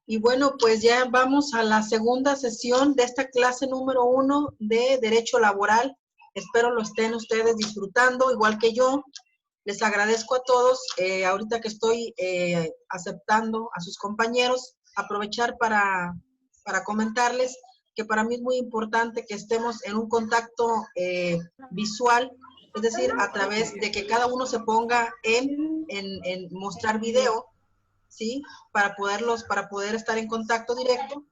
Y bueno, pues ya vamos a la segunda sesión de esta clase número 1 de Derecho Laboral. Espero lo estén ustedes disfrutando, igual que yo. Les agradezco a todos, ahorita que estoy aceptando a sus compañeros, aprovechar para comentarles que para mí es muy importante que estemos en un contacto visual, es decir, a través de que cada uno se ponga en mostrar video, ¿sí? Para poder estar en contacto directo,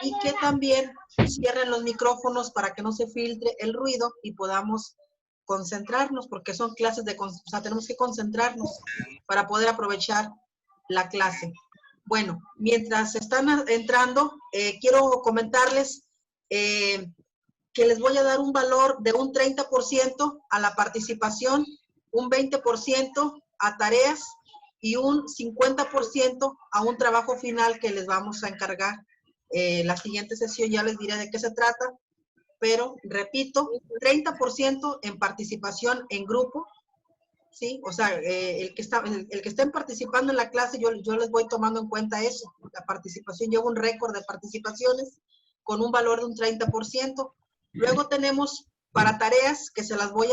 y que también cierren los micrófonos para que no se filtre el ruido y podamos concentrarnos, porque son clases o sea, tenemos que concentrarnos para poder aprovechar la clase. Bueno, mientras están entrando, quiero comentarles que les voy a dar un valor de un 30% a la participación, un 20% a tareas y un 50% a un trabajo final que les vamos a encargar. La siguiente sesión ya les diré de qué se trata, pero repito, 30% en participación en grupo, ¿sí? O sea, el que estén participando en la clase, yo les voy tomando en cuenta eso. La participación, llevo un récord de participaciones con un valor de un 30%. Luego tenemos para tareas, que se las voy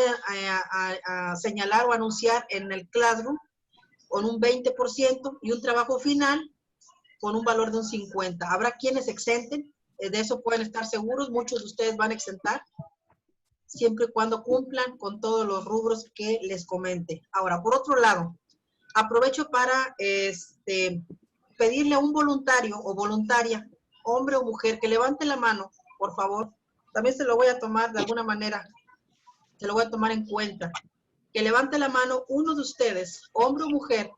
a señalar o anunciar en el Classroom, con un 20%, y un trabajo final con un valor de un 50%. Habrá quienes exenten, de eso pueden estar seguros, muchos de ustedes van a exentar, siempre y cuando cumplan con todos los rubros que les comente. Ahora, por otro lado, aprovecho para pedirle a un voluntario o voluntaria, hombre o mujer, que levante la mano, por favor. También se lo voy a tomar de alguna manera, se lo voy a tomar en cuenta. Que levante la mano uno de ustedes, hombre o mujer,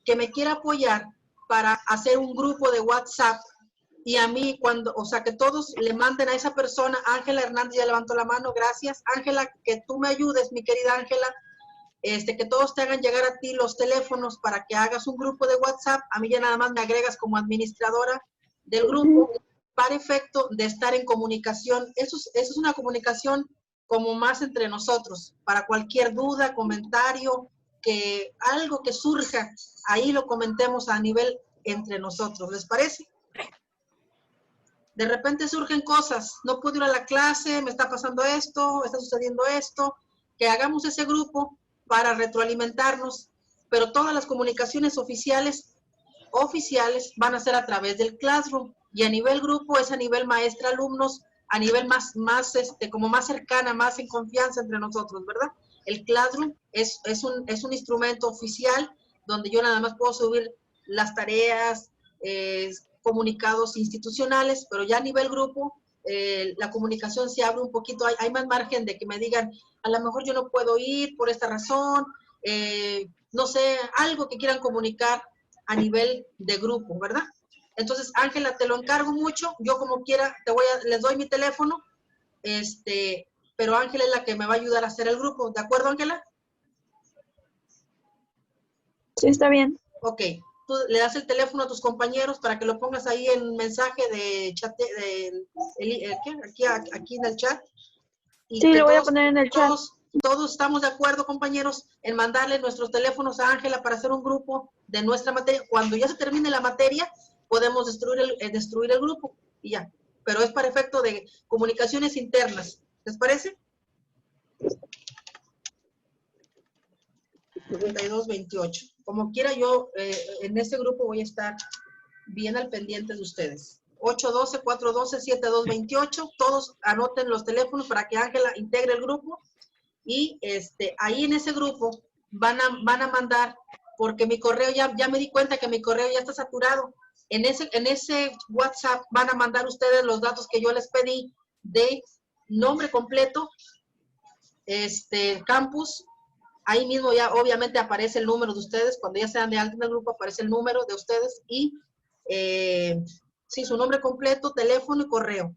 que me quiera apoyar para hacer un grupo de WhatsApp, y a mí o sea, que todos le manden a esa persona. Ángela Hernández ya levantó la mano, gracias. Ángela, que tú me ayudes, mi querida Ángela, que todos te hagan llegar a ti los teléfonos para que hagas un grupo de WhatsApp. A mí ya nada más me agregas como administradora del grupo, para efecto de estar en comunicación. Eso es una comunicación como más entre nosotros, para cualquier duda, comentario, que algo que surja, ahí lo comentemos a nivel entre nosotros. ¿Les parece? De repente surgen cosas, no puedo ir a la clase, me está pasando esto, está sucediendo esto, que hagamos ese grupo para retroalimentarnos, pero todas las comunicaciones oficiales van a ser a través del Classroom, y a nivel grupo es a nivel maestra-alumnos, a nivel como más cercana, más en confianza entre nosotros, ¿verdad? El Classroom es un instrumento oficial donde yo nada más puedo subir las tareas, comunicados institucionales, pero ya a nivel grupo la comunicación se abre un poquito, hay más margen de que me digan, a lo mejor yo no puedo ir por esta razón, no sé, algo que quieran comunicar a nivel de grupo, ¿verdad? Entonces, Ángela, te lo encargo mucho, yo como quiera, les doy mi teléfono, pero Ángela es la que me va a ayudar a hacer el grupo, ¿de acuerdo, Ángela? Sí, está bien. Ok, tú le das el teléfono a tus compañeros para que lo pongas ahí en mensaje de chat, aquí en el chat. Y sí, que lo voy a poner en el chat. Todos estamos de acuerdo, compañeros, en mandarle nuestros teléfonos a Ángela para hacer un grupo de nuestra materia. Cuando ya se termine la materia, podemos destruir el grupo y ya. Pero es para efecto de comunicaciones internas. ¿Les parece? 5228. Como quiera, yo en este grupo voy a estar bien al pendiente de ustedes. 812-412-7228. Todos anoten los teléfonos para que Ángela integre el grupo. Y ahí en ese grupo van a mandar, porque mi correo ya me di cuenta que mi correo ya está saturado. En ese WhatsApp van a mandar ustedes los datos que yo les pedí de nombre completo, campus. Ahí mismo ya obviamente aparece el número de ustedes. Cuando ya sean de alta en el grupo aparece el número de ustedes y sí, su nombre completo, teléfono y correo,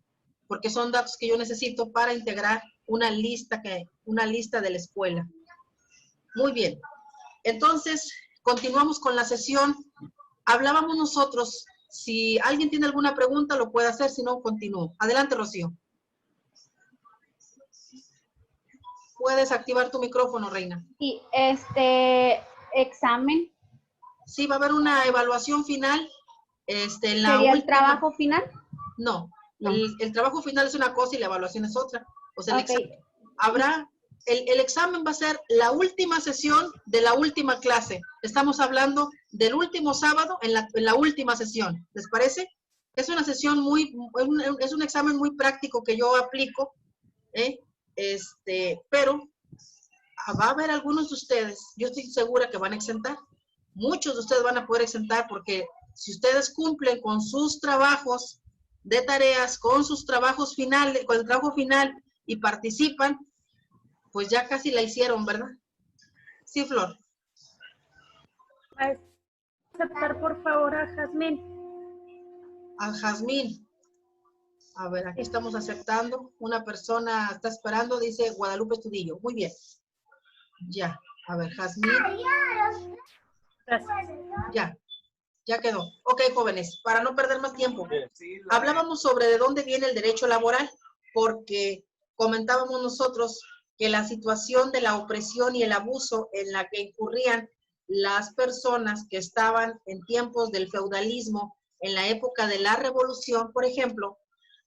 porque son datos que yo necesito para integrar una lista de la escuela. Muy bien. Entonces, continuamos con la sesión. Hablábamos nosotros, si alguien tiene alguna pregunta lo puede hacer, si no, continúo. Adelante, Rocío. Puedes activar tu micrófono, Reina. Y examen. Sí, va a haber una evaluación final. En la ¿Sería el última- trabajo final? No, No. El trabajo final es una cosa y la evaluación es otra. O sea, el Ok. examen, el examen va a ser la última sesión de la última clase. Estamos hablando del último sábado en la última sesión. ¿Les parece? Es una sesión es un examen muy práctico que yo aplico, pero va a haber algunos de ustedes, yo estoy segura que van a exentar. Muchos de ustedes van a poder exentar porque si ustedes cumplen con sus trabajos de tareas, con sus trabajos finales, con el trabajo final y participan, pues ya casi la hicieron, ¿verdad? Sí, Flor. Aceptar por favor a Jazmín. A Jazmín. A ver, aquí estamos aceptando. Una persona está esperando, dice Guadalupe Estudillo. Muy bien. Ya. A ver, Jazmín. Gracias. Ya quedó. Ok, jóvenes, para no perder más tiempo. Hablábamos sobre de dónde viene el derecho laboral, porque comentábamos nosotros que la situación de la opresión y el abuso en la que incurrían las personas que estaban en tiempos del feudalismo, en la época de la revolución, por ejemplo,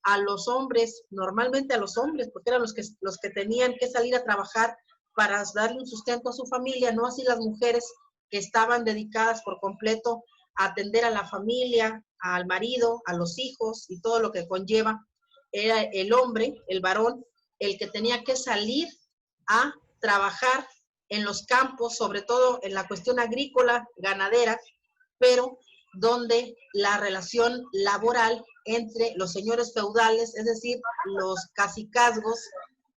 a los hombres, normalmente a los hombres, porque eran los que tenían que salir a trabajar para darle un sustento a su familia, no así las mujeres que estaban dedicadas por completo a atender a la familia, al marido, a los hijos y todo lo que conlleva. Era el hombre, el varón, el que tenía que salir a trabajar en los campos, sobre todo en la cuestión agrícola, ganadera, pero donde la relación laboral entre los señores feudales, es decir, los cacicazgos,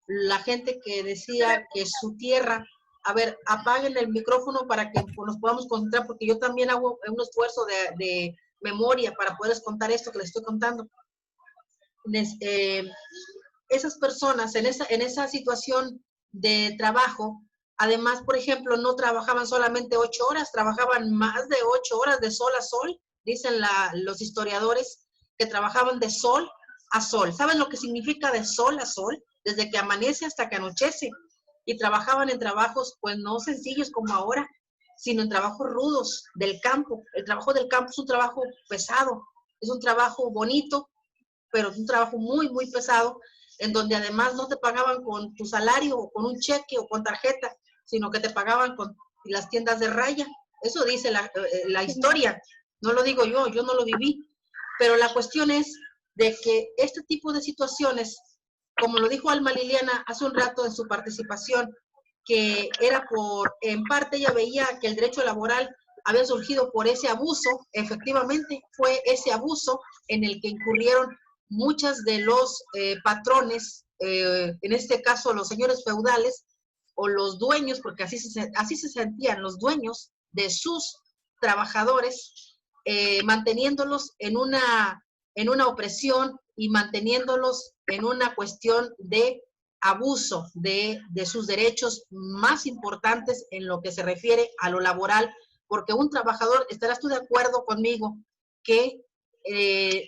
la gente que decía que su tierra. A ver, apaguen el micrófono para que nos podamos concentrar, porque yo también hago un esfuerzo de memoria para poderles contar esto que les estoy contando. Esas personas en esa situación de trabajo, además, por ejemplo, no trabajaban solamente 8 horas, trabajaban más de 8 horas de sol a sol, dicen los historiadores, que trabajaban de sol a sol. ¿Saben lo que significa de sol a sol? Desde que amanece hasta que anochece. Y trabajaban en trabajos, pues no sencillos como ahora, sino en trabajos rudos del campo. El trabajo del campo es un trabajo pesado, es un trabajo bonito, pero es un trabajo muy, muy pesado, en donde además no te pagaban con tu salario o con un cheque o con tarjeta, sino que te pagaban con las tiendas de raya. Eso dice la historia, no lo digo yo no lo viví. Pero la cuestión es de que este tipo de situaciones, como lo dijo Alma Liliana hace un rato en su participación, que era en parte ella veía que el derecho laboral había surgido por ese abuso. Efectivamente, fue ese abuso en el que incurrieron muchas de los patrones, en este caso los señores feudales, o los dueños, porque así se sentían los dueños de sus trabajadores, manteniéndolos en una opresión y manteniéndolos en una cuestión de abuso de sus derechos más importantes en lo que se refiere a lo laboral, porque un trabajador, estarás tú de acuerdo conmigo, que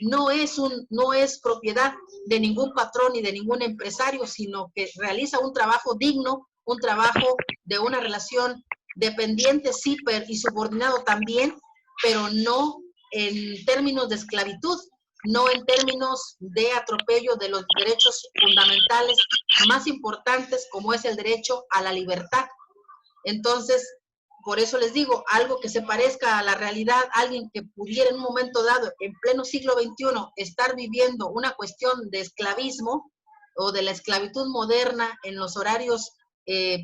no es propiedad de ningún patrón ni de ningún empresario, sino que realiza un trabajo digno, un trabajo de una relación dependiente, sí, y subordinado también, pero no en términos de esclavitud, no en términos de atropello de los derechos fundamentales más importantes, como es el derecho a la libertad. Entonces, por eso les digo, algo que se parezca a la realidad, alguien que pudiera en un momento dado, en pleno siglo XXI, estar viviendo una cuestión de esclavismo o de la esclavitud moderna en los horarios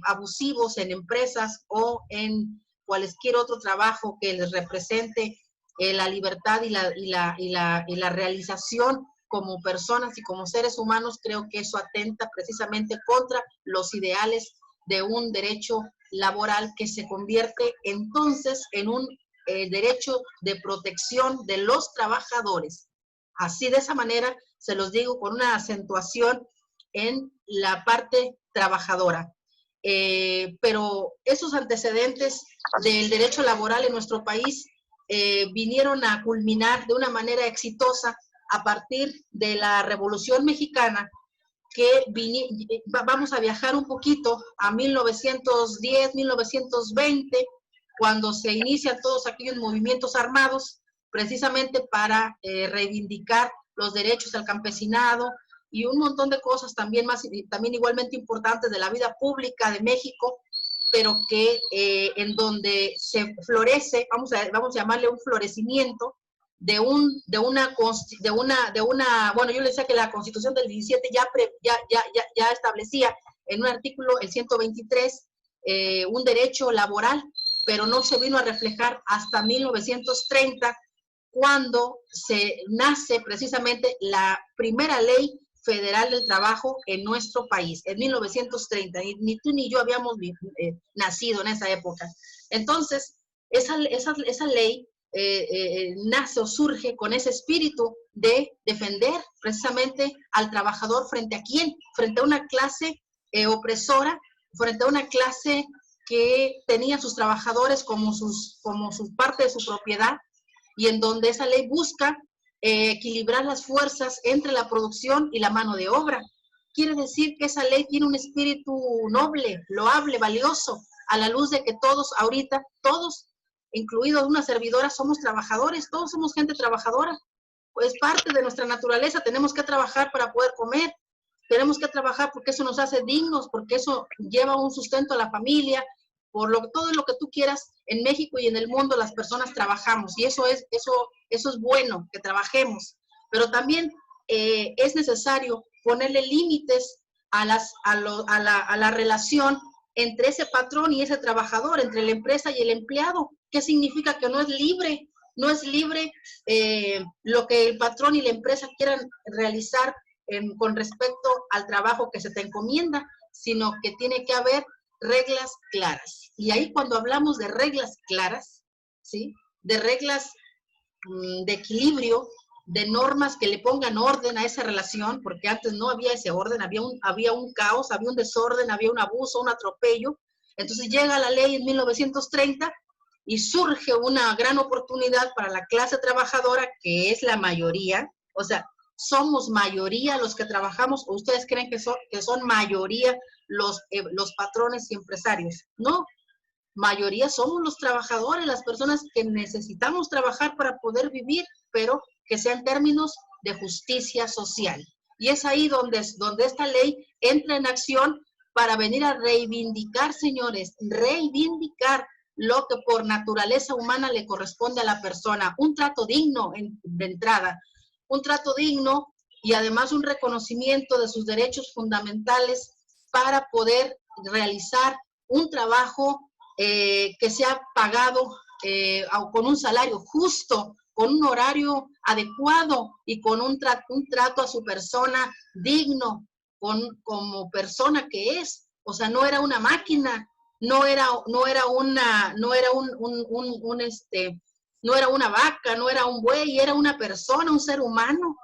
abusivos en empresas o en cualquier otro trabajo que les represente la libertad y la realización como personas y como seres humanos, creo que eso atenta precisamente contra los ideales de un derecho laboral que se convierte entonces en un derecho de protección de los trabajadores. Así, de esa manera, se los digo con una acentuación en la parte trabajadora. Pero esos antecedentes del derecho laboral en nuestro país vinieron a culminar de una manera exitosa a partir de la Revolución Mexicana, que vamos a viajar un poquito a 1910, 1920, cuando se inician todos aquellos movimientos armados, precisamente para reivindicar los derechos al campesinado y un montón de cosas también igualmente importantes de la vida pública de México, pero que en donde se florece, vamos a llamarle un florecimiento bueno, yo le decía que la Constitución del 17 ya establecía en un artículo, el 123, un derecho laboral, pero no se vino a reflejar hasta 1930, cuando se nace precisamente la primera ley federal del trabajo en nuestro país, en 1930, y ni tú ni yo habíamos nacido en esa época. Entonces, esa ley nace o surge con ese espíritu de defender precisamente al trabajador frente a quién, frente a una clase opresora, frente a una clase que tenía a sus trabajadores como parte de su propiedad, y en donde esa ley busca equilibrar las fuerzas entre la producción y la mano de obra. Quiere decir que esa ley tiene un espíritu noble, loable, valioso, a la luz de que todos ahorita, todos, incluidos una servidora, somos trabajadores, todos somos gente trabajadora. Es parte de nuestra naturaleza, tenemos que trabajar para poder comer, tenemos que trabajar porque eso nos hace dignos, porque eso lleva un sustento a la familia, todo lo que tú quieras. En México y en el mundo las personas trabajamos, y eso es bueno, que trabajemos, pero también es necesario ponerle límites a la relación entre ese patrón y ese trabajador, entre la empresa y el empleado. ¿Qué significa? Que no es libre lo que el patrón y la empresa quieran realizar con respecto al trabajo que se te encomienda, sino que tiene que haber reglas claras. Y ahí, cuando hablamos de reglas claras, ¿sí?, de reglas de equilibrio, de normas que le pongan orden a esa relación, porque antes no había ese orden, había un caos, había un desorden, había un abuso, un atropello. Entonces llega la ley en 1930 y surge una gran oportunidad para la clase trabajadora, que es la mayoría. O sea, somos mayoría los que trabajamos, o ustedes creen que son mayoría los patrones y empresarios. No, mayoría somos los trabajadores, las personas que necesitamos trabajar para poder vivir, pero que sean términos de justicia social. Y es ahí donde esta ley entra en acción para venir a reivindicar, señores, reivindicar lo que por naturaleza humana le corresponde a la persona. Un trato digno de entrada, un trato digno, y además un reconocimiento de sus derechos fundamentales para poder realizar un trabajo que sea pagado con un salario justo, con un horario adecuado y con un trato a su persona digno, como persona que es. O sea, no era una máquina, no era una vaca, no era un buey, era una persona, un ser humano.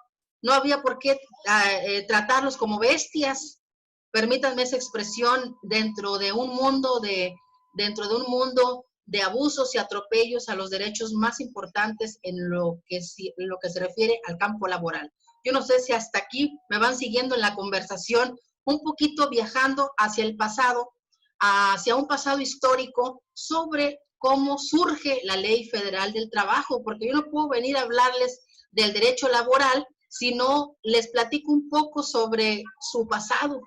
No había por qué tratarlos como bestias. Permítanme esa expresión, dentro de un mundo de abusos y atropellos a los derechos más importantes en lo que se refiere al campo laboral. Yo no sé si hasta aquí me van siguiendo en la conversación, un poquito viajando hacia el pasado, hacia un pasado histórico, sobre cómo surge la Ley Federal del Trabajo, porque yo no puedo venir a hablarles del derecho laboral si no les platico un poco sobre su pasado,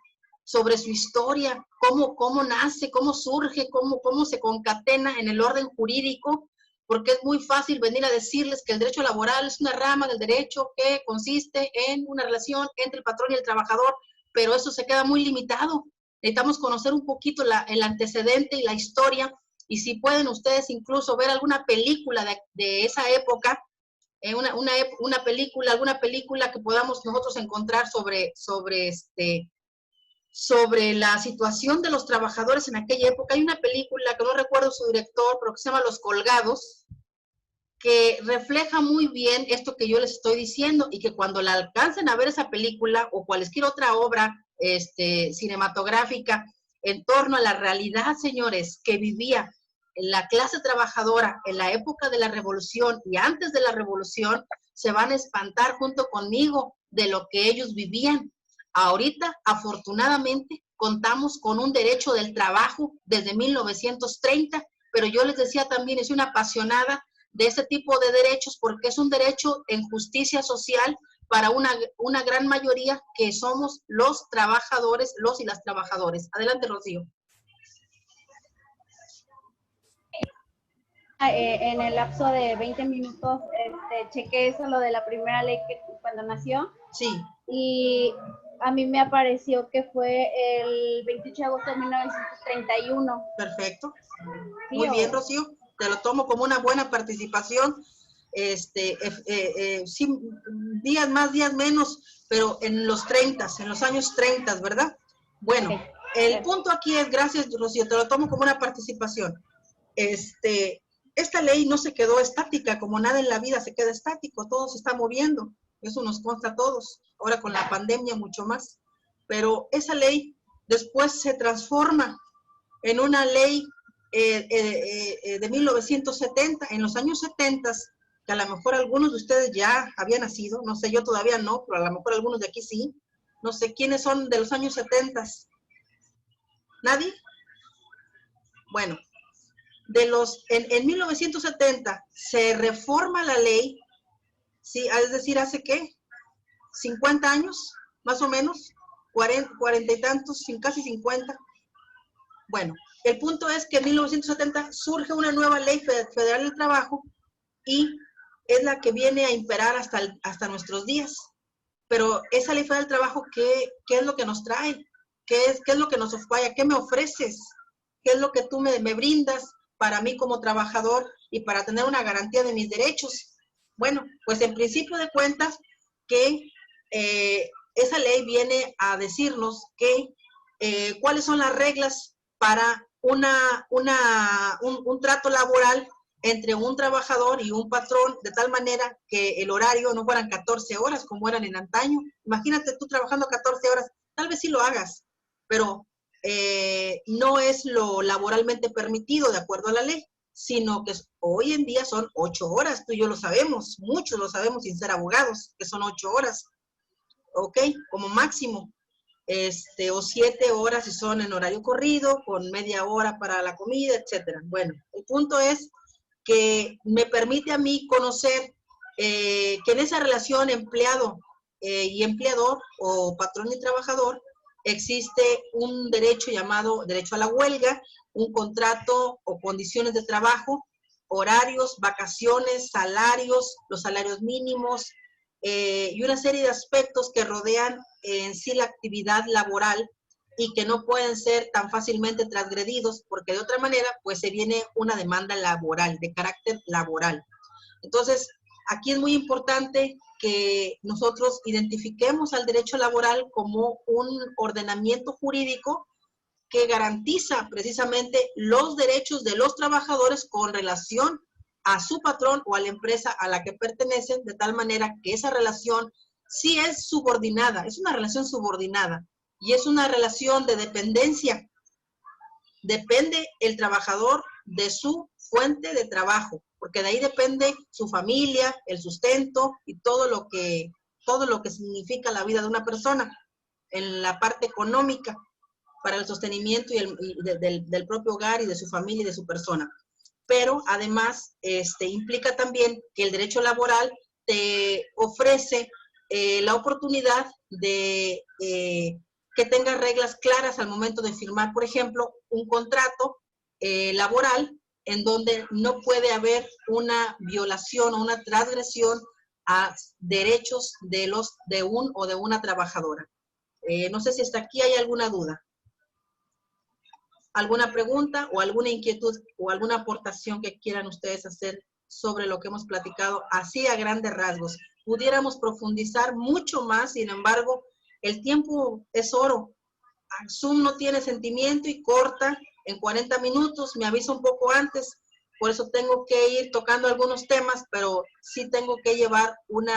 sobre su historia, cómo nace, cómo surge, cómo se concatena en el orden jurídico, porque es muy fácil venir a decirles que el derecho laboral es una rama del derecho que consiste en una relación entre el patrón y el trabajador, pero eso se queda muy limitado. Necesitamos conocer un poquito el antecedente y la historia, y si pueden ustedes incluso ver alguna película de esa época, alguna película que podamos nosotros encontrar sobre la situación de los trabajadores en aquella época. Hay una película que no recuerdo su director, pero que se llama Los Colgados, que refleja muy bien esto que yo les estoy diciendo, y que cuando la alcancen a ver esa película o cualquier otra obra cinematográfica en torno a la realidad, señores, que vivía la clase trabajadora en la época de la Revolución y antes de la Revolución, se van a espantar junto conmigo de lo que ellos vivían. Ahorita, afortunadamente, contamos con un derecho del trabajo desde 1930, pero yo les decía también, soy una apasionada de ese tipo de derechos porque es un derecho en justicia social para una gran mayoría que somos los trabajadores, los y las trabajadoras. Adelante, Rocío. En el lapso de 20 minutos chequé eso, lo de la primera ley que cuando nació. Sí. Y a mí me apareció que fue el 28 de agosto de 1931. Perfecto. ¿Sí, muy bien, o? Rocío. Te lo tomo como una buena participación. Sí, días más, días menos, pero en los 30, en los años 30, ¿verdad? Bueno, Okay. El punto aquí es, gracias, Rocío, te lo tomo como una participación. Esta ley no se quedó estática, como nada en la vida se queda estático, todo se está moviendo, eso nos consta a todos, ahora con la pandemia mucho más, pero esa ley después se transforma en una ley de 1970, en los años 70, que a lo mejor algunos de ustedes ya habían nacido, no sé, yo todavía no, pero a lo mejor algunos de aquí sí, no sé, ¿quiénes son de los años 70? ¿Nadie? Bueno, en 1970 se reforma la ley, ¿sí? Es decir, ¿hace qué? 50 años, más o menos, 40 y tantos, casi 50. Bueno, el punto es que en 1970 surge una nueva ley federal del trabajo y es la que viene a imperar hasta nuestros días. Pero esa ley federal del trabajo, ¿qué es lo que nos trae? ¿Qué es lo que nos ofrece? ¿Qué me ofreces? ¿Qué es lo que tú me brindas para mí como trabajador y para tener una garantía de mis derechos? Bueno, pues en principio de cuentas que esa ley viene a decirnos que cuáles son las reglas para un trato laboral entre un trabajador y un patrón, de tal manera que el horario no fueran 14 horas como eran en antaño. Imagínate tú trabajando 14 horas, tal vez sí lo hagas, pero no es lo laboralmente permitido de acuerdo a la ley, sino que hoy en día son 8 horas, tú y yo lo sabemos, muchos lo sabemos sin ser abogados, que son 8 horas, ¿ok? Como máximo. O 7 horas si son en horario corrido, con media hora para la comida, etcétera. Bueno, el punto es que me permite a mí conocer que en esa relación empleado y empleador o patrón y trabajador existe un derecho llamado derecho a la huelga, un contrato o condiciones de trabajo, horarios, vacaciones, salarios, los salarios mínimos y una serie de aspectos que rodean en sí la actividad laboral y que no pueden ser tan fácilmente transgredidos porque de otra manera pues se viene una demanda laboral, de carácter laboral. Entonces, aquí es muy importante que nosotros identifiquemos al derecho laboral como un ordenamiento jurídico que garantiza precisamente los derechos de los trabajadores con relación a su patrón o a la empresa a la que pertenecen, de tal manera que esa relación sí es subordinada, es una relación subordinada y es una relación de dependencia. Depende el trabajador de su fuente de trabajo, porque de ahí depende su familia, el sustento y todo lo que significa la vida de una persona en la parte económica para el sostenimiento del propio hogar y de su familia y de su persona. Pero además implica también que el derecho laboral te ofrece la oportunidad de que tengas reglas claras al momento de firmar, por ejemplo, un contrato laboral en donde no puede haber una violación o una transgresión a derechos de un o de una trabajadora. No sé si hasta aquí hay alguna duda. ¿Alguna pregunta o alguna inquietud o alguna aportación que quieran ustedes hacer sobre lo que hemos platicado así a grandes rasgos? Pudiéramos profundizar mucho más, sin embargo, el tiempo es oro. Zoom no tiene sentimiento y corta en 40 minutos, me avisa un poco antes, por eso tengo que ir tocando algunos temas, pero sí tengo que llevar un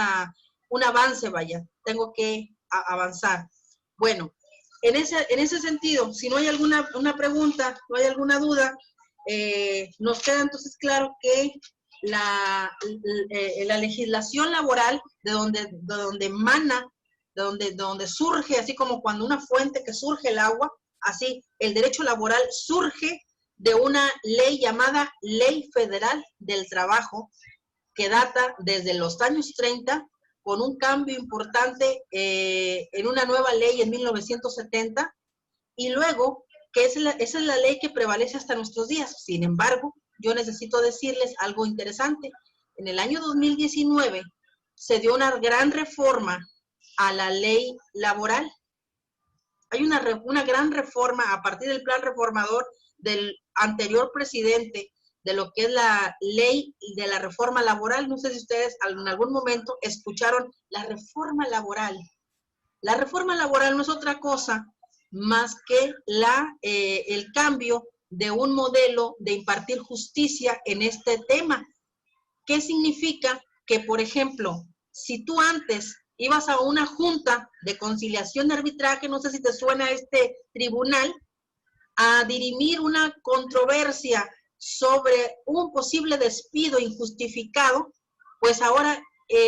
avance, vaya, tengo que avanzar. Bueno, en ese sentido, si no hay alguna pregunta, no hay alguna duda, nos queda entonces claro que la legislación laboral de donde emana de donde surge, así como cuando una fuente que surge el agua, así el derecho laboral surge de una ley llamada Ley Federal del Trabajo, que data desde los años 30, con un cambio importante en una nueva ley en 1970, y luego, que esa es la ley que prevalece hasta nuestros días. Sin embargo, yo necesito decirles algo interesante. En el año 2019 se dio una gran reforma a la ley laboral. Hay una gran reforma a partir del plan reformador del anterior presidente de lo que es la ley de la reforma laboral. No sé si ustedes en algún momento escucharon la reforma laboral. La reforma laboral no es otra cosa más que el cambio de un modelo de impartir justicia en este tema. ¿Qué significa? Que, por ejemplo, si tú antes ibas a una junta de conciliación de arbitraje, no sé si te suena este tribunal, a dirimir una controversia sobre un posible despido injustificado, pues ahora,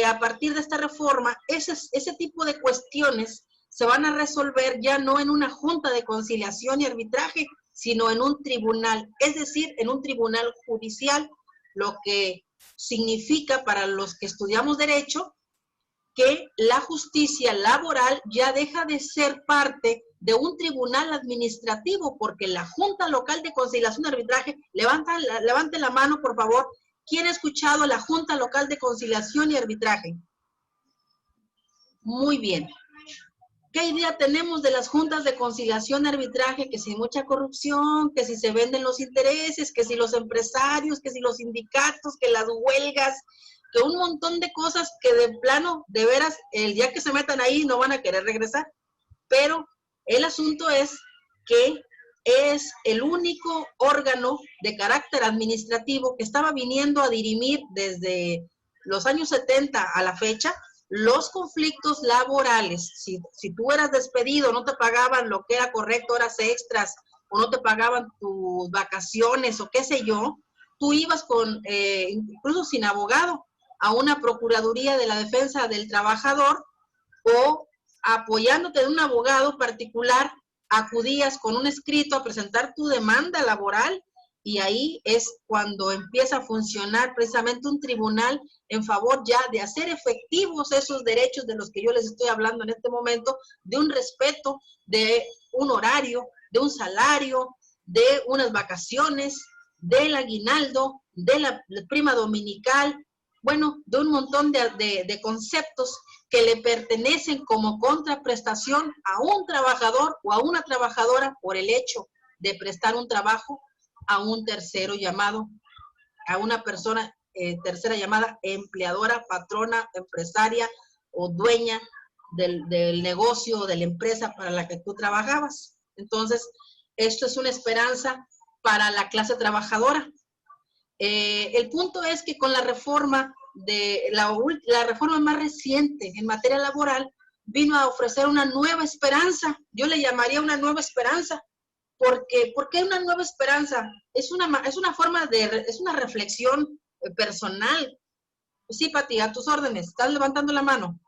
a partir de esta reforma, ese tipo de cuestiones se van a resolver ya no en una junta de conciliación y arbitraje, sino en un tribunal, es decir, en un tribunal judicial, lo que significa para los que estudiamos derecho que la justicia laboral ya deja de ser parte de un tribunal administrativo, porque la Junta Local de Conciliación y Arbitraje, levante la mano, por favor, ¿quién ha escuchado la Junta Local de Conciliación y Arbitraje? Muy bien. ¿Qué idea tenemos de las juntas de conciliación y arbitraje? Que si hay mucha corrupción, que si se venden los intereses, que si los empresarios, que si los sindicatos, que las huelgas, que un montón de cosas que de plano, de veras, el día que se metan ahí no van a querer regresar. Pero el asunto es que es el único órgano de carácter administrativo que estaba viniendo a dirimir desde los años 70 a la fecha los conflictos laborales. Si tú eras despedido, no te pagaban lo que era correcto, horas extras, o no te pagaban tus vacaciones, o qué sé yo, tú ibas incluso sin abogado, a una Procuraduría de la Defensa del Trabajador, o apoyándote de un abogado particular, acudías con un escrito a presentar tu demanda laboral, y ahí es cuando empieza a funcionar precisamente un tribunal en favor ya de hacer efectivos esos derechos de los que yo les estoy hablando en este momento, de un respeto, de un horario, de un salario, de unas vacaciones, del aguinaldo, de la prima dominical, bueno, de un montón de conceptos que le pertenecen como contraprestación a un trabajador o a una trabajadora por el hecho de prestar un trabajo a un tercero llamado, a una persona tercera llamada empleadora, patrona, empresaria o dueña del negocio o de la empresa para la que tú trabajabas. Entonces, esto es una esperanza para la clase trabajadora. El punto es que con la reforma la reforma más reciente en materia laboral vino a ofrecer una nueva esperanza. Yo le llamaría una nueva esperanza. ¿Por qué una nueva esperanza? Es una reflexión personal. Sí, Pati, a tus órdenes. ¿Estás levantando la mano?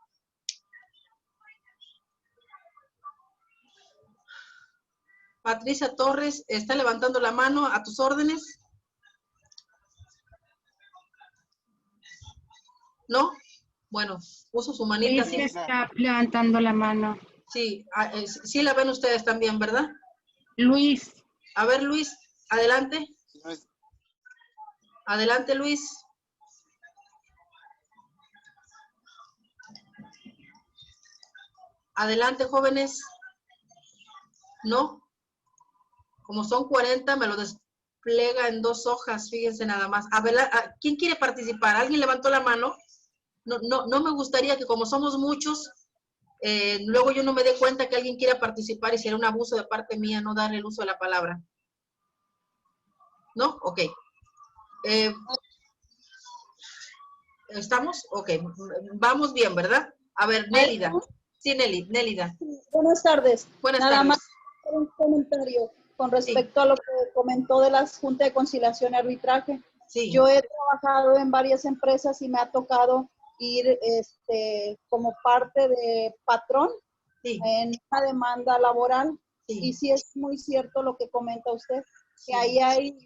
Patricia Torres está levantando la mano, a tus órdenes. ¿No? Bueno, puso su manita así. Está levantando la mano. Sí, sí la ven ustedes también, ¿verdad? Luis. A ver, Luis, adelante. Adelante, Luis. Adelante, jóvenes. ¿No? Como son 40, me lo despliega en 2 hojas, fíjense nada más. A ver, ¿quién quiere participar? ¿Alguien levantó la mano? No me gustaría que como somos muchos, luego yo no me dé cuenta que alguien quiera participar y será un abuso de parte mía no darle el uso de la palabra. ¿No? Ok. ¿Estamos? Ok. Vamos bien, ¿verdad? A ver, Nélida. Sí, Nélida. Buenas tardes. Buenas Nada tardes. más un comentario con respecto a lo que comentó de la Junta de Conciliación y Arbitraje. Sí. Yo he trabajado en varias empresas y me ha tocado ir como parte de patrón Sí, en una demanda laboral. Y sí, sí es muy cierto lo que comenta usted, que sí. ahí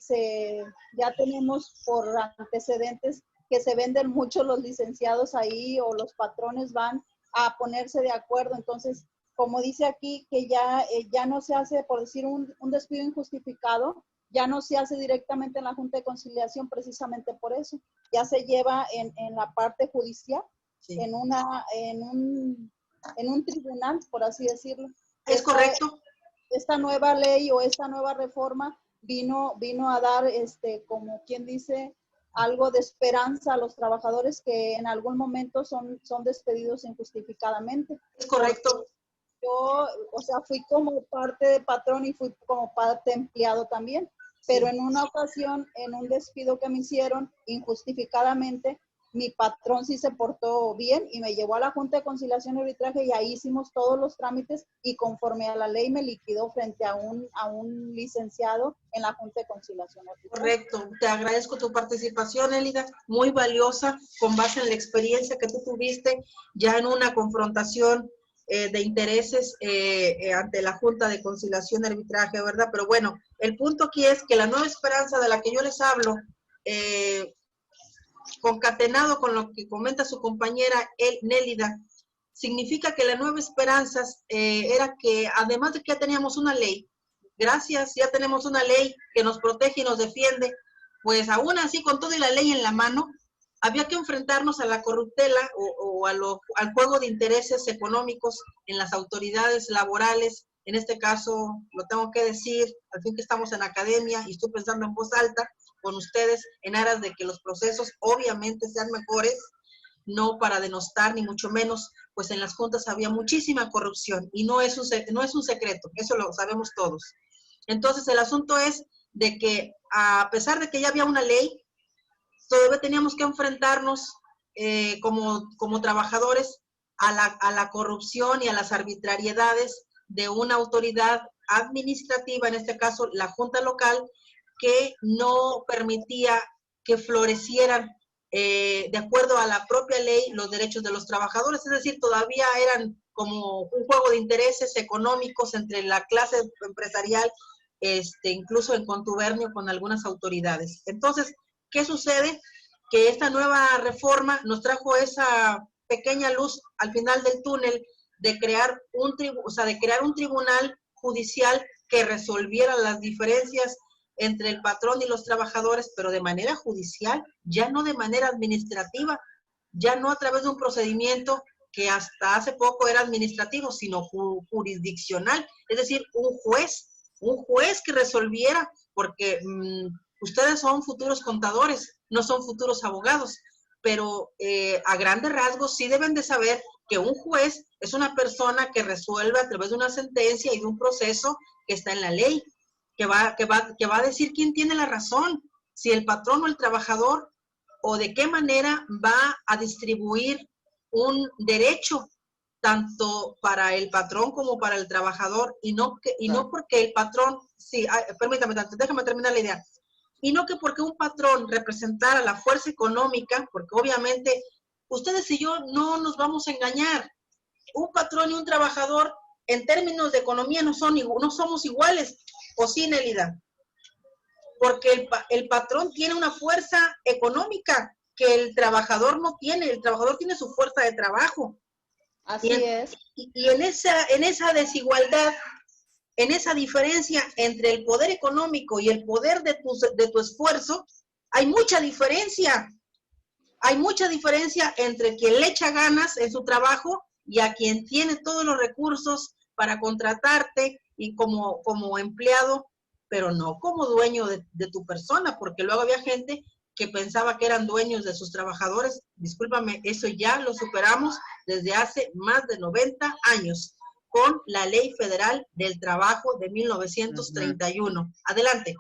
ya tenemos por antecedentes que se venden mucho los licenciados ahí o los patrones van a ponerse de acuerdo. Entonces, como dice aquí, que ya no se hace, por decir, un despido injustificado, ya no se hace directamente en la Junta de Conciliación precisamente por eso. Ya se lleva en la parte judicial, Sí. en un tribunal, por así decirlo. ¿Es correcto? Esta nueva ley o esta nueva reforma vino a dar, como quien dice, algo de esperanza a los trabajadores que en algún momento son despedidos injustificadamente. ¿Es correcto? Yo, o sea, fui como parte de patrón y fui como parte empleado también, pero Sí. en una ocasión, en un despido que me hicieron injustificadamente, mi patrón sí se portó bien y me llevó a la Junta de Conciliación y Arbitraje y ahí hicimos todos los trámites y conforme a la ley me liquidó frente a un licenciado en la Junta de Conciliación y Arbitraje. Correcto. Te agradezco tu participación, Elida, muy valiosa, con base en la experiencia que tú tuviste ya en una confrontación de intereses ante la Junta de Conciliación y Arbitraje, ¿verdad? Pero bueno, el punto aquí es que la nueva esperanza de la que yo les hablo, concatenado con lo que comenta su compañera Nélida, significa que la nueva esperanza era que además de que ya teníamos una ley, gracias, ya tenemos una ley que nos protege y nos defiende, pues aún así con toda la ley en la mano, había que enfrentarnos a la corruptela o al juego de intereses económicos en las autoridades laborales. En este caso, lo tengo que decir, al fin que estamos en academia y estoy pensando en voz alta con ustedes en aras de que los procesos obviamente sean mejores, no para denostar ni mucho menos, pues en las juntas había muchísima corrupción y no es un secreto, eso lo sabemos todos. Entonces el asunto es de que a pesar de que ya había una ley, todavía teníamos que enfrentarnos como trabajadores a la corrupción y a las arbitrariedades de una autoridad administrativa, en este caso la Junta Local, que no permitía que florecieran de acuerdo a la propia ley los derechos de los trabajadores, es decir, todavía eran como un juego de intereses económicos entre la clase empresarial, incluso en contubernio con algunas autoridades. Entonces, ¿qué sucede? Que esta nueva reforma nos trajo esa pequeña luz al final del túnel de crear un tribunal judicial que resolviera las diferencias entre el patrón y los trabajadores, pero de manera judicial, ya no de manera administrativa, ya no a través de un procedimiento que hasta hace poco era administrativo, sino jurisdiccional, es decir, un juez que resolviera, porque ustedes son futuros contadores, no son futuros abogados, pero a grandes rasgos sí deben de saber que un juez es una persona que resuelve a través de una sentencia y de un proceso que está en la ley, que va a decir quién tiene la razón, si el patrón o el trabajador, o de qué manera va a distribuir un derecho tanto para el patrón como para el trabajador, y no porque el patrón, sí, permítame tanto, déjame terminar la idea, y no que porque un patrón representara la fuerza económica, porque obviamente ustedes y yo no nos vamos a engañar, un patrón y un trabajador en términos de economía no somos iguales, o sí, Nélida, porque el patrón tiene una fuerza económica que el trabajador no tiene, el trabajador tiene su fuerza de trabajo. Así es. Y en esa desigualdad, en esa diferencia entre el poder económico y el poder de tu esfuerzo, hay mucha diferencia. Hay mucha diferencia entre quien le echa ganas en su trabajo y a quien tiene todos los recursos para contratarte y como empleado, pero no como dueño de tu persona, porque luego había gente que pensaba que eran dueños de sus trabajadores. Discúlpame, eso ya lo superamos desde hace más de 90 años con la Ley Federal del Trabajo de 1931. Adelante.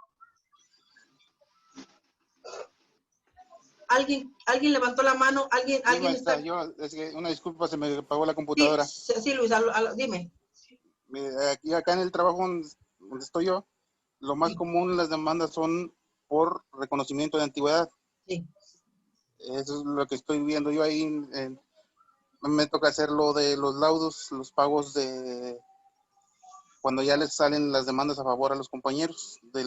¿Alguien levantó la mano? ¿Alguien está? Es que una disculpa, se me apagó la computadora. Sí, Luis, dime. Acá en el trabajo donde estoy yo, lo más común las demandas son por reconocimiento de antigüedad. Sí. Eso es lo que estoy viendo yo ahí. Me toca hacer lo de los laudos, los pagos de cuando ya les salen las demandas a favor a los compañeros de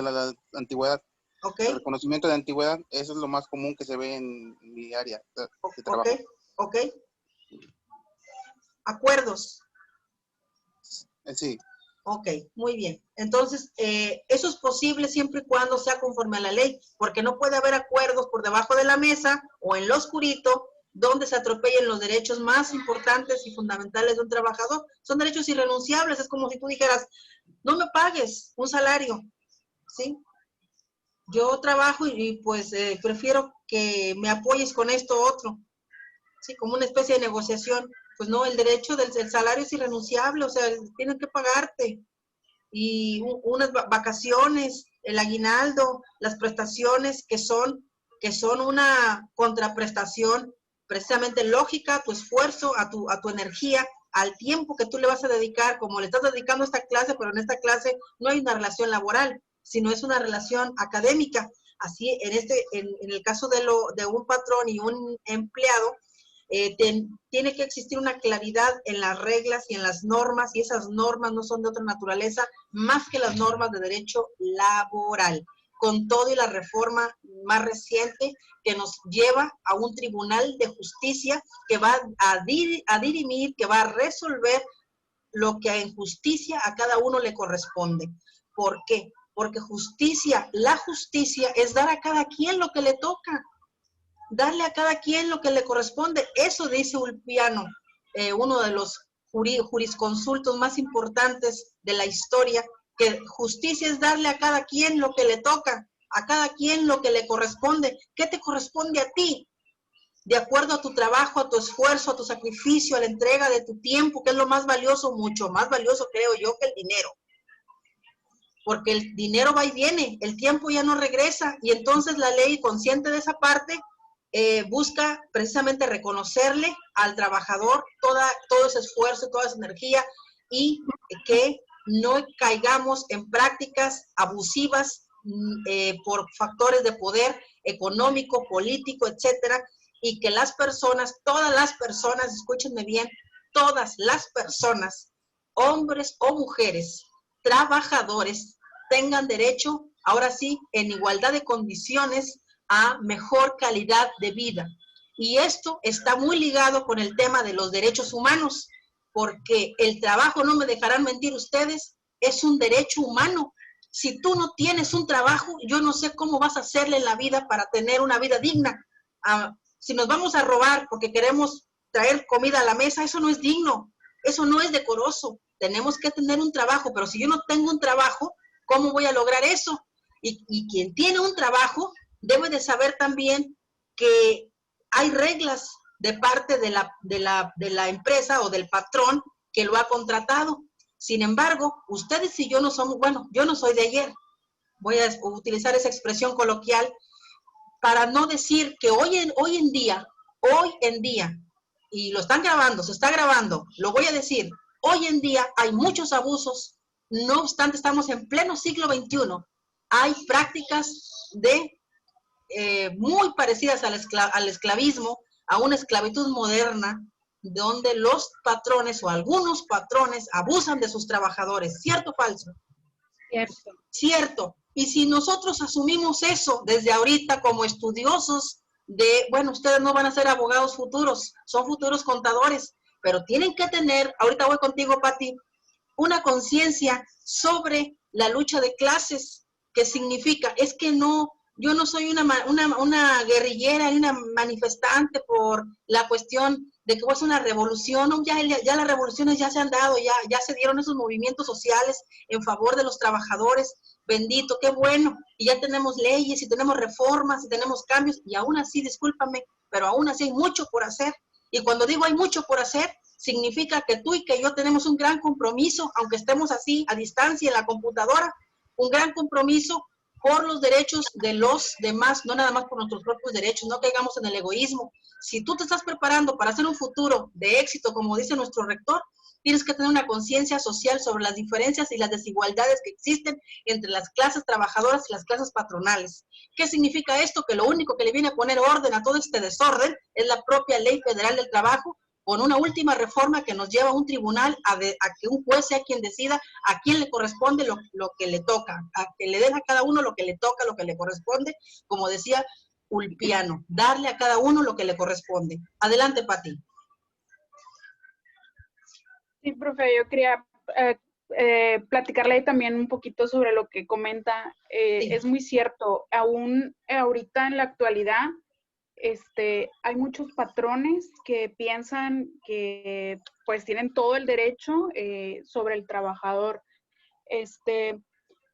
la antigüedad. ¿Ok? El reconocimiento de antigüedad, eso es lo más común que se ve en mi área de trabajo. ¿Ok? ¿Acuerdos? Sí, Ok, muy bien. Entonces, eso es posible siempre y cuando sea conforme a la ley, porque no puede haber acuerdos por debajo de la mesa o en lo oscurito donde se atropellen los derechos más importantes y fundamentales de un trabajador. Son derechos irrenunciables. Es como si tú dijeras, no me pagues un salario, ¿sí? Yo trabajo y pues prefiero que me apoyes con esto otro, ¿sí? Como una especie de negociación. Pues no, el derecho del salario es irrenunciable, o sea, tienen que pagarte. Y unas vacaciones, el aguinaldo, las prestaciones que son una contraprestación precisamente lógica a tu esfuerzo, a tu energía, al tiempo que tú le vas a dedicar, como le estás dedicando a esta clase, pero en esta clase no hay una relación laboral, sino es una relación académica. Así, en el caso de un patrón y un empleado, tiene que existir una claridad en las reglas y en las normas, y esas normas no son de otra naturaleza más que las normas de derecho laboral, con todo y la reforma más reciente que nos lleva a un tribunal de justicia que va a dirimir, que va a resolver lo que en justicia a cada uno le corresponde. ¿Por qué? Porque la justicia es dar a cada quien lo que le toca, darle a cada quien lo que le corresponde. Eso dice Ulpiano, uno de los jurisconsultos más importantes de la historia, que justicia es darle a cada quien lo que le toca, a cada quien lo que le corresponde. ¿Qué te corresponde a ti? De acuerdo a tu trabajo, a tu esfuerzo, a tu sacrificio, a la entrega de tu tiempo, que es lo más valioso, mucho más valioso, creo yo, que el dinero. Porque el dinero va y viene, el tiempo ya no regresa, y entonces la ley, consciente de esa parte, busca precisamente reconocerle al trabajador todo ese esfuerzo, toda esa energía, y que no caigamos en prácticas abusivas por factores de poder económico, político, etcétera, y que las personas, todas las personas, escúchenme bien, todas las personas, hombres o mujeres, trabajadores, tengan derecho, ahora sí, en igualdad de condiciones, a mejor calidad de vida. Y esto está muy ligado con el tema de los derechos humanos, porque el trabajo, no me dejarán mentir ustedes, es un derecho humano. Si tú no tienes un trabajo, yo no sé cómo vas a hacerle en la vida para tener una vida digna. Si nos vamos a robar porque queremos traer comida a la mesa, eso no es digno, eso no es decoroso. Tenemos que tener un trabajo, pero si yo no tengo un trabajo, ¿cómo voy a lograr eso? Y quien tiene un trabajo debe de saber también que hay reglas de parte de la empresa o del patrón que lo ha contratado. Sin embargo, ustedes y yo no somos, bueno, yo no soy de ayer, voy a utilizar esa expresión coloquial para no decir que hoy en día, y lo están grabando, se está grabando, lo voy a decir, hoy en día hay muchos abusos, no obstante estamos en pleno siglo XXI, hay prácticas muy parecidas al esclavismo, a una esclavitud moderna, donde los patrones o algunos patrones abusan de sus trabajadores. ¿Cierto o falso? Cierto. Cierto. Y si nosotros asumimos eso desde ahorita como estudiosos bueno, ustedes no van a ser abogados futuros, son futuros contadores, pero tienen que tener, ahorita voy contigo, Pati, una conciencia sobre la lucha de clases, que significa, es que no, yo no soy una guerrillera, una manifestante por la cuestión de que va a ser una revolución, no, ya las revoluciones ya se han dado, ya se dieron esos movimientos sociales en favor de los trabajadores, bendito, qué bueno, y ya tenemos leyes, y tenemos reformas, y tenemos cambios, y aún así, discúlpame, pero aún así hay mucho por hacer, y cuando digo hay mucho por hacer, significa que tú y que yo tenemos un gran compromiso, aunque estemos así a distancia en la computadora, un gran compromiso por los derechos de los demás, no nada más por nuestros propios derechos, no caigamos en el egoísmo. Si tú te estás preparando para hacer un futuro de éxito, como dice nuestro rector, tienes que tener una conciencia social sobre las diferencias y las desigualdades que existen entre las clases trabajadoras y las clases patronales. ¿Qué significa esto? Que lo único que le viene a poner orden a todo este desorden es la propia Ley Federal del Trabajo, con una última reforma que nos lleva a un tribunal a que un juez sea quien decida a quién le corresponde lo que le toca, a que le den a cada uno lo que le toca, lo que le corresponde, como decía Ulpiano, darle a cada uno lo que le corresponde. Adelante, Pati. Sí, profe, yo quería platicarle también un poquito sobre lo que comenta. Sí. Es muy cierto, aún ahorita en la actualidad, hay muchos patrones que piensan que pues tienen todo el derecho sobre el trabajador.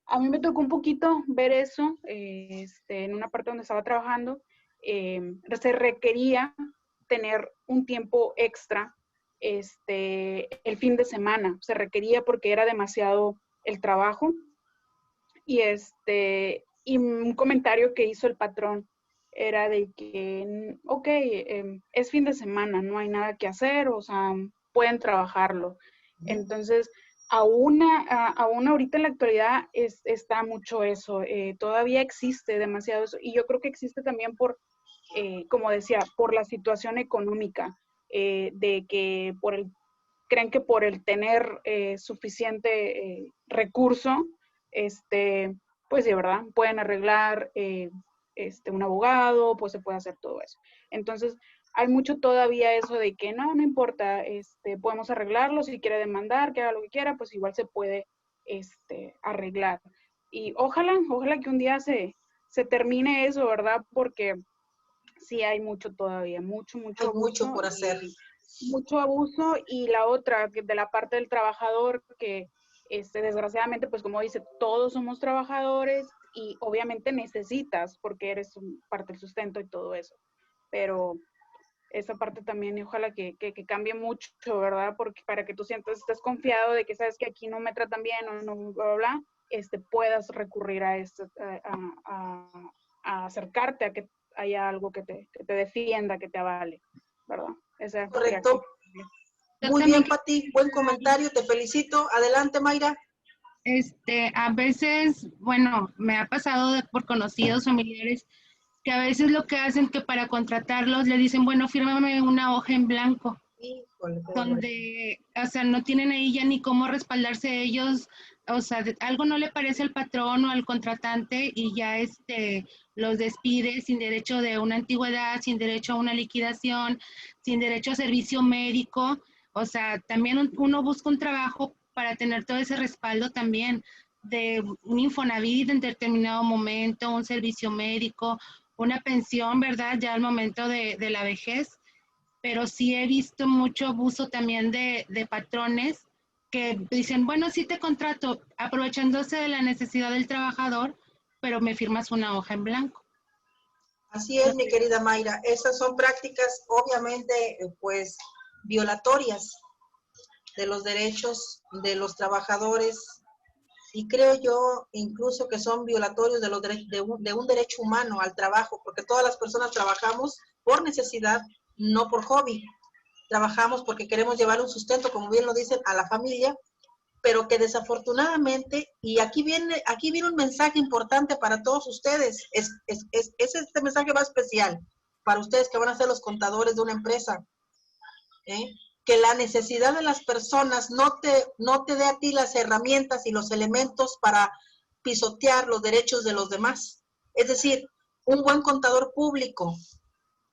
A mí me tocó un poquito ver eso en una parte donde estaba trabajando. Se requería tener un tiempo extra el fin de semana. Se requería porque era demasiado el trabajo. Y un comentario que hizo el patrón era de que, ok, es fin de semana, no hay nada que hacer, o sea, pueden trabajarlo. Entonces, aún ahorita en la actualidad está mucho eso, todavía existe demasiado eso, y yo creo que existe también por, como decía, por la situación económica, de que creen que por el tener suficiente recurso, pues de verdad, pueden arreglar un abogado, pues se puede hacer todo eso. Entonces, hay mucho todavía eso de que no importa, podemos arreglarlo, si quiere demandar, que haga lo que quiera, pues igual se puede arreglar. Y ojalá que un día se termine eso, ¿verdad? Porque sí hay mucho todavía, mucho Hay mucho por hacer. Mucho abuso, y la otra, que de la parte del trabajador, que desgraciadamente, pues como dice, todos somos trabajadores y obviamente necesitas, porque eres parte del sustento y todo eso. Pero esa parte también, y ojalá que cambie mucho, ¿verdad? Porque para que tú estés confiado de que sabes que aquí no me tratan bien o no, bla, bla, bla, puedas recurrir a acercarte a que haya algo que te defienda, que te avale, ¿verdad? Correcto. Muy bien, Pati, buen comentario, te felicito. Adelante, Mayra. A veces, bueno, me ha pasado por conocidos familiares que a veces lo que hacen que para contratarlos le dicen, bueno, fírmame una hoja en blanco. Híjole, donde, o sea, no tienen ahí ya ni cómo respaldarse ellos, o sea, algo no le parece al patrón o al contratante y ya los despide sin derecho de una antigüedad, sin derecho a una liquidación, sin derecho a servicio médico. O sea, también uno busca un trabajo para tener todo ese respaldo también de un Infonavit en determinado momento, un servicio médico, una pensión, ¿verdad? Ya al momento de la vejez. Pero sí he visto mucho abuso también de patrones que dicen, bueno, sí te contrato, aprovechándose de la necesidad del trabajador, pero me firmas una hoja en blanco. Así es, mi querida Mayra. Esas son prácticas, obviamente, pues, violatorias de los derechos de los trabajadores, y creo yo incluso que son violatorios de un derecho humano al trabajo, porque todas las personas trabajamos por necesidad, no por hobby. Trabajamos porque queremos llevar un sustento, como bien lo dicen, a la familia, pero que desafortunadamente, y aquí viene un mensaje importante para todos ustedes, este mensaje va especial para ustedes que van a ser los contadores de una empresa, que la necesidad de las personas no te dé a ti las herramientas y los elementos para pisotear los derechos de los demás. Es decir, un buen contador público,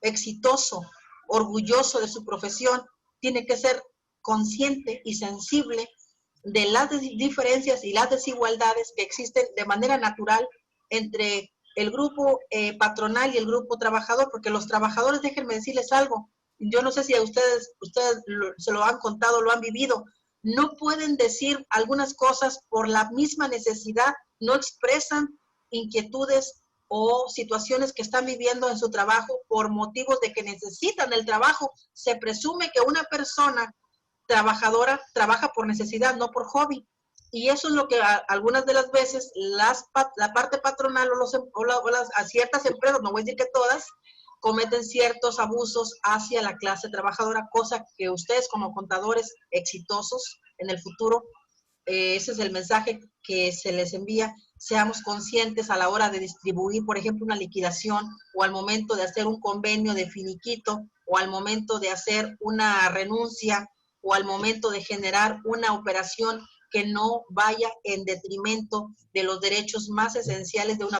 exitoso, orgulloso de su profesión, tiene que ser consciente y sensible de las diferencias y las desigualdades que existen de manera natural entre el grupo patronal y el grupo trabajador, porque los trabajadores, déjenme decirles algo, yo no sé si a ustedes se lo han contado, lo han vivido, no pueden decir algunas cosas por la misma necesidad, no expresan inquietudes o situaciones que están viviendo en su trabajo por motivos de que necesitan el trabajo. Se presume que una persona trabajadora trabaja por necesidad, no por hobby. Y eso es lo que algunas de las veces la parte patronal a ciertas empresas, no voy a decir que todas, cometen ciertos abusos hacia la clase trabajadora, cosa que ustedes como contadores exitosos en el futuro, ese es el mensaje que se les envía, seamos conscientes a la hora de distribuir, por ejemplo, una liquidación, o al momento de hacer un convenio de finiquito, o al momento de hacer una renuncia, o al momento de generar una operación que no vaya en detrimento de los derechos más esenciales de una